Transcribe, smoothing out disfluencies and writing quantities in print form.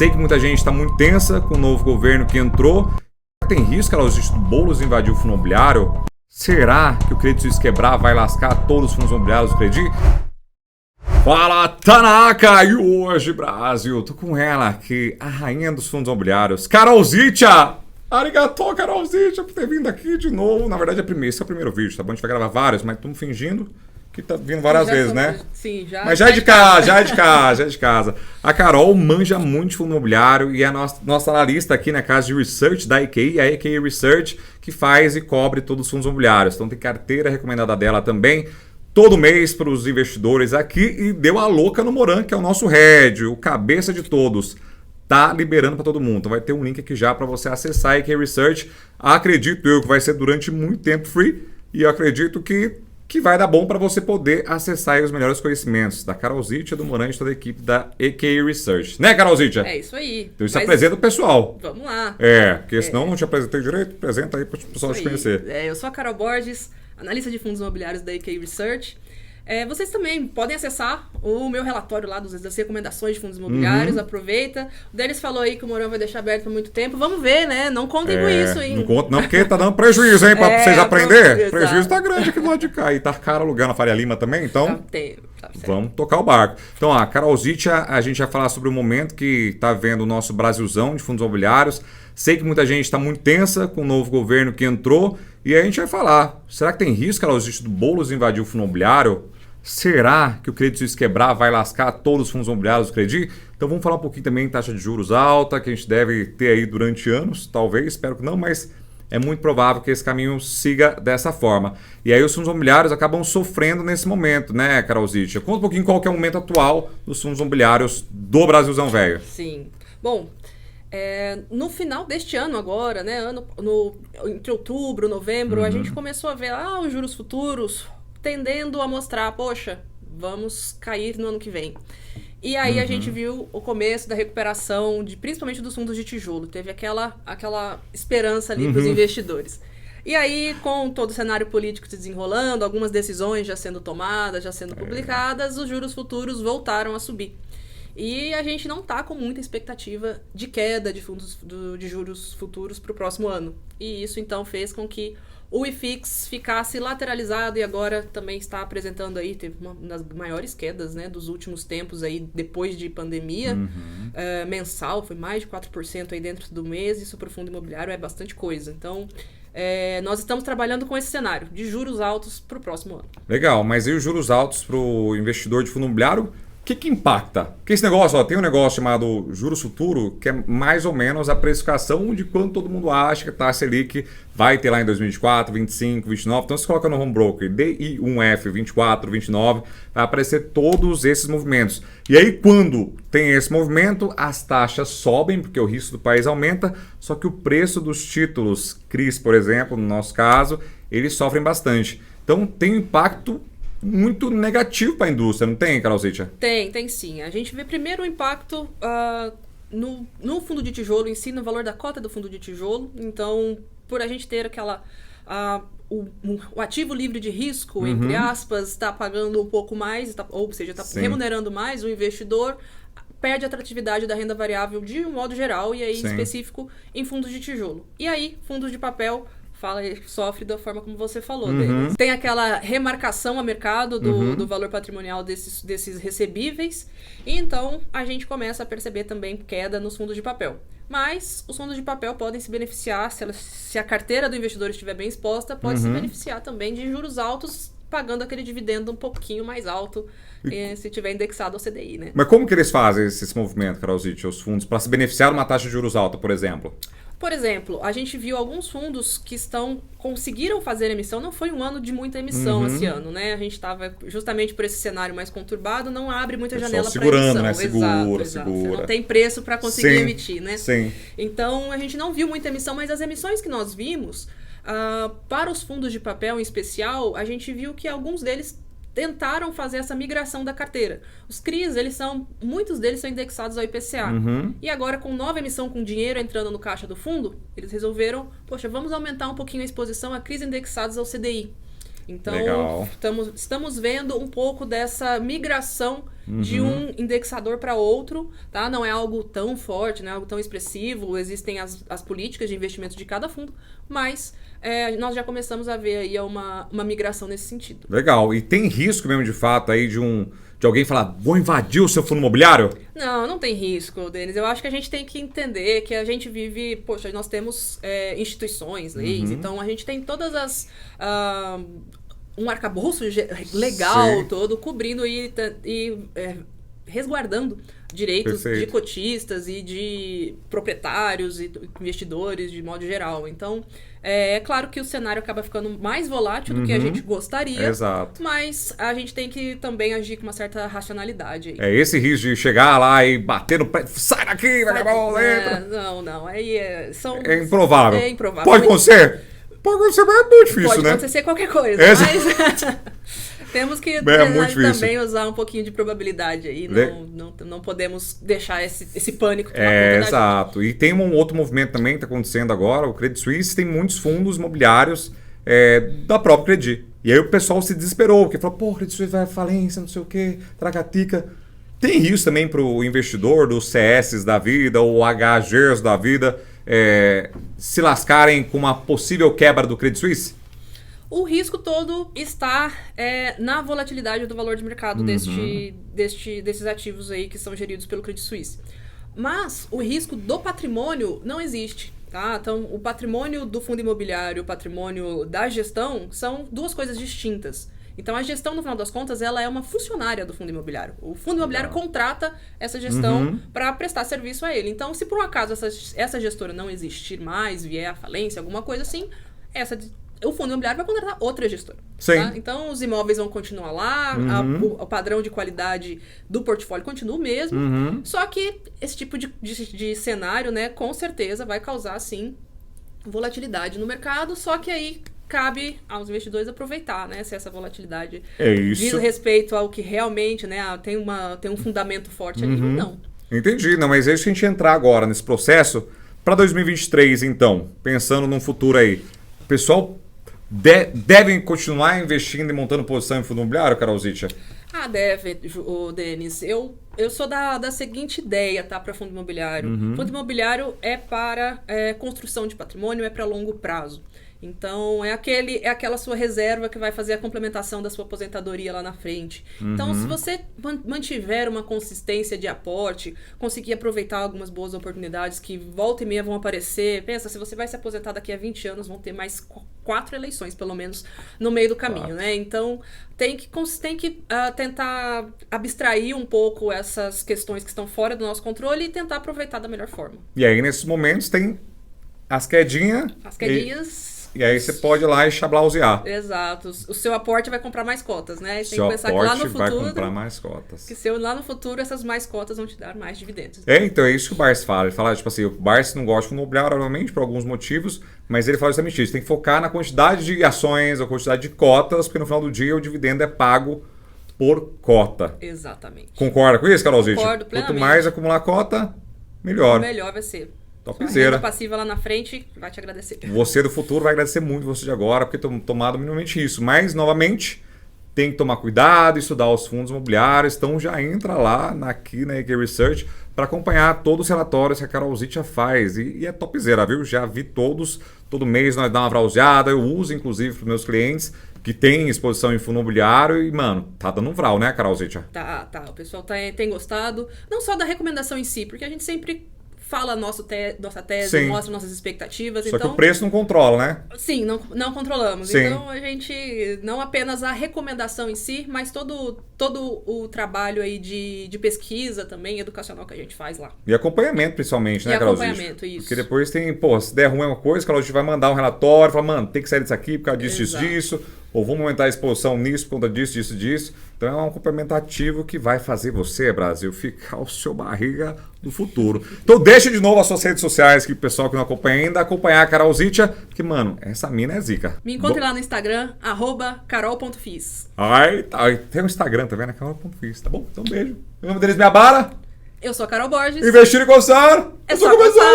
Sei que muita gente está muito tensa com o novo governo que entrou. Tem risco, Carol, do Boulos invadir o fundo imobiliário? Será que o Credit Suisse quebrar vai lascar todos os fundos imobiliários do Credit? Fala, Tanaka! E hoje, Brasil, tô com ela aqui, a rainha dos fundos imobiliários, Carol Zitia! Arigatou, Carol Zitia, por ter vindo aqui de novo. Na verdade, esse é o primeiro vídeo, tá bom? A gente vai gravar vários, mas estamos fingindo que tá vindo várias vezes, né? Sim, já. Mas já é de casa, já é de casa. A Carol manja muito de fundo imobiliário e é a nossa analista aqui na casa de research da EQI, a EQI Research, que faz e cobre todos os fundos imobiliários. Então tem carteira recomendada dela também, todo mês para os investidores aqui, e deu a louca no Moran, que é o nosso head, o cabeça de todos. Tá liberando para todo mundo. Então vai ter um link aqui já para você acessar a EQI Research. Acredito eu que vai ser durante muito tempo free e eu acredito que vai dar bom para você poder acessar aí os melhores conhecimentos da Carol Zitia, do Moran e toda a equipe da EQI Research. Né, Carol Zitia? É isso aí. Então isso apresenta o pessoal. Vamos lá. Porque senão não te apresentei direito, apresenta aí para o pessoal te conhecer. Eu sou a Carol Borges, analista de fundos imobiliários da EQI Research. Vocês também podem acessar o meu relatório lá das recomendações de fundos imobiliários, aproveita. O Denis falou aí que o Moran vai deixar aberto por muito tempo. Vamos ver, né? Não contem com isso, hein? Não conta não, porque tá dando prejuízo, hein? Pra vocês aprenderem. Exato. Prejuízo tá grande aqui do lado de cá. E tá caro alugar na Faria Lima também, então Tá vamos tocar o barco. Então, a Carol Zitia, a gente vai falar sobre o momento que tá vendo o nosso Brasilzão de fundos imobiliários. Sei que muita gente está muito tensa com o novo governo que entrou. E aí a gente vai falar, será que tem risco, Carol Zitia, do Boulos invadir o fundo imobiliário? Será que o Credit Suisse quebrar vai lascar todos os fundos imobiliários do Credit? Então vamos falar um pouquinho também de taxa de juros alta, que a gente deve ter aí durante anos, talvez, espero que não, mas é muito provável que esse caminho siga dessa forma. E aí os fundos imobiliários acabam sofrendo nesse momento, né, Carol Zitia? Conta um pouquinho qual que é o momento atual dos fundos imobiliários do Brasilzão velho. Sim. Bom, no final deste ano agora, né, entre outubro, novembro, a gente começou a ver os juros futuros tendendo a mostrar, poxa, vamos cair no ano que vem. E aí a gente viu o começo da recuperação, principalmente dos fundos de tijolo. Teve aquela esperança ali para os investidores. E aí, com todo o cenário político se desenrolando, algumas decisões já sendo tomadas, já sendo publicadas, os juros futuros voltaram a subir. E a gente não está com muita expectativa de queda de fundos de juros futuros para o próximo ano. E isso, então, fez com que o IFIX ficasse lateralizado e agora também está apresentando aí, teve uma das maiores quedas, né, dos últimos tempos aí, depois de pandemia. Mensal, foi mais de 4% aí dentro do mês, isso para o fundo imobiliário é bastante coisa. Então, nós estamos trabalhando com esse cenário de juros altos para o próximo ano. Legal, mas e os juros altos para o investidor de fundo imobiliário? O que impacta? Porque esse negócio, tem um negócio chamado juros futuro, que é mais ou menos a precificação de quanto todo mundo acha que a taxa Selic vai ter lá em 2024, 25, 29. Então, você coloca no home broker DI1F 24, 29, vai aparecer todos esses movimentos. E aí, quando tem esse movimento, as taxas sobem, porque o risco do país aumenta, só que o preço dos títulos CRIs, por exemplo, no nosso caso, eles sofrem bastante. Então, tem um impacto muito negativo para a indústria, não tem, Carol Zitia? Tem sim. A gente vê primeiro o impacto no fundo de tijolo em si, no valor da cota do fundo de tijolo. Então, por a gente ter o ativo livre de risco, entre aspas, está pagando um pouco mais, ou seja, está remunerando mais o investidor, perde a atratividade da renda variável de um modo geral, e aí em específico em fundos de tijolo. E aí, fundos de papel sofre da forma como você falou. Tem aquela remarcação a mercado do valor patrimonial desses recebíveis, e então a gente começa a perceber também queda nos fundos de papel. Mas os fundos de papel podem se beneficiar, se a carteira do investidor estiver bem exposta, pode se beneficiar também de juros altos, pagando aquele dividendo um pouquinho mais alto, se tiver indexado ao CDI, né? Mas como que eles fazem esse movimento, Carol Zitia, os fundos, para se beneficiar de uma taxa de juros alta, por exemplo? Por exemplo, a gente viu alguns fundos que conseguiram fazer emissão, não foi um ano de muita emissão esse ano, né? A gente estava, justamente por esse cenário mais conturbado, não abre muita janela para emissão. Né? Segura. Você não tem preço para conseguir emitir, né? Sim. Então, a gente não viu muita emissão, mas as emissões que nós vimos, para os fundos de papel em especial, a gente viu que alguns deles tentaram fazer essa migração da carteira. Os CRIs, muitos deles são indexados ao IPCA. E agora, com nova emissão com dinheiro entrando no caixa do fundo, eles resolveram, vamos aumentar um pouquinho a exposição a CRIs indexados ao CDI. Então, estamos vendo um pouco dessa migração de um indexador para outro, tá? Não é algo tão forte, não é algo tão expressivo, existem as políticas de investimento de cada fundo, mas nós já começamos a ver aí uma migração nesse sentido. Legal. E tem risco mesmo, de fato, aí de alguém falar, vou invadir o seu fundo imobiliário? Não tem risco, Denis. Eu acho que a gente tem que entender que a gente vive... Poxa, nós temos instituições, leis, então a gente tem todas as... um arcabouço legal Sim. todo, cobrindo e resguardando direitos Perfeito. de cotistas e de proprietários e investidores de modo geral. Então, é claro que o cenário acaba ficando mais volátil do que a gente gostaria, Exato. mas a gente tem que também agir com uma certa racionalidade aí. É esse risco de chegar lá e bater no prédio, sai daqui, vagabundo, entra. Não. Aí É improvável. É improvável. Pode acontecer? Pode acontecer, mas é muito difícil, Pode né? acontecer qualquer coisa, Exato. mas temos que muito difícil. também usar um pouquinho de probabilidade aí. Não podemos deixar esse pânico tomar conta da Exato. E tem um outro movimento também que está acontecendo agora. O Credit Suisse tem muitos fundos imobiliários da própria Credit. E aí o pessoal se desesperou, porque falou, pô, o Credit Suisse vai à falência, não sei o quê, tragatica. Tem risco também para o investidor dos CS da vida ou HGs da vida se lascarem com uma possível quebra do Credit Suisse? O risco todo está na volatilidade do valor de mercado desses ativos aí que são geridos pelo Credit Suisse. Mas o risco do patrimônio não existe. Tá? Então, o patrimônio do fundo imobiliário e o patrimônio da gestão são duas coisas distintas. Então, a gestão, no final das contas, ela é uma funcionária do fundo imobiliário. O fundo imobiliário contrata essa gestão para prestar serviço a ele. Então, se por um acaso essa gestora não existir mais, vier à falência, alguma coisa assim, o fundo imobiliário vai contratar outra gestora. Sim. Tá? Então, os imóveis vão continuar lá, o padrão de qualidade do portfólio continua o mesmo, só que esse tipo de cenário, né, com certeza vai causar, sim, volatilidade no mercado, só que aí cabe aos investidores aproveitar, né, se essa volatilidade diz respeito ao que realmente, né, tem um fundamento forte ali ou não. Entendi. Não, mas é isso que a gente entrar agora nesse processo. Para 2023, então, pensando num futuro aí, o pessoal devem continuar investindo e montando posição em fundo imobiliário, Carol Zitcher? Deve, Denis. Eu sou da seguinte ideia, tá, para fundo imobiliário. Fundo imobiliário é para construção de patrimônio, é para longo prazo. Então, é aquela sua reserva que vai fazer a complementação da sua aposentadoria lá na frente. Então, se você mantiver uma consistência de aporte, conseguir aproveitar algumas boas oportunidades que volta e meia vão aparecer. Pensa, se você vai se aposentar daqui a 20 anos, vão ter mais 4 eleições, pelo menos, no meio do caminho, né? Então, tem que tentar abstrair um pouco essas questões que estão fora do nosso controle e tentar aproveitar da melhor forma. E aí, nesses momentos, tem as quedinhas. As quedinhas... E aí você pode ir lá e chablausear. Exato. O seu aporte vai comprar mais cotas, né? Você Seu tem que pensar que lá no aporte vai futuro... comprar mais cotas. Que lá no futuro essas mais cotas vão te dar mais dividendos. Então é isso que o Barsi fala. Ele fala, tipo assim, o Barsi não gosta de fundo imobiliário, obviamente, por alguns motivos, mas ele fala justamente isso. Tem que focar na quantidade de ações, a quantidade de cotas, porque no final do dia o dividendo é pago por cota. Exatamente. Concorda com isso, Carol Zitcher? Concordo plenamente. Quanto mais acumular cota, melhor. Melhor vai ser. Topzera. A renda passiva lá na frente vai te agradecer. Você do futuro vai agradecer muito você de agora, porque tomado minimamente isso. Mas, novamente, tem que tomar cuidado, estudar os fundos imobiliários. Então já entra lá aqui na EQ Research para acompanhar todos os relatórios que a Carol Zitcher faz. E é topzera, viu? Já vi todos. Todo mês nós damos uma browseada. Eu uso, inclusive, para os meus clientes que têm exposição em fundo imobiliário. E, mano, tá dando um vral, né, Carol Zitcher? Tá. O pessoal tem gostado. Não só da recomendação em si, porque a gente sempre fala nossa tese, Sim. Mostra nossas expectativas. Só que o preço não controla, né? Sim, não controlamos. Sim. Então, a gente, não apenas a recomendação em si, mas todo o trabalho aí de pesquisa também, educacional que a gente faz lá. E acompanhamento, principalmente, né, Carol Zitcher? Acompanhamento, isso. Porque depois tem, se der ruim uma coisa, Carol Zitcher vai mandar um relatório, fala, mano, tem que sair disso aqui por causa disso, disso. Ou vamos aumentar a exposição nisso por conta disso. Então é um complementativo que vai fazer você, Brasil, ficar o seu barriga do futuro. Então deixa de novo as suas redes sociais, que o pessoal que não acompanha ainda, acompanhar a Carol Zitcher, porque, mano, essa mina é zica. Me encontre lá no Instagram, @carol.fis. Tem um Instagram, tá vendo? Carol.fis, tá bom? Então beijo. Meu nome deles, minha bala. Eu sou a Carol Borges. Investir e coçar. É só coçar.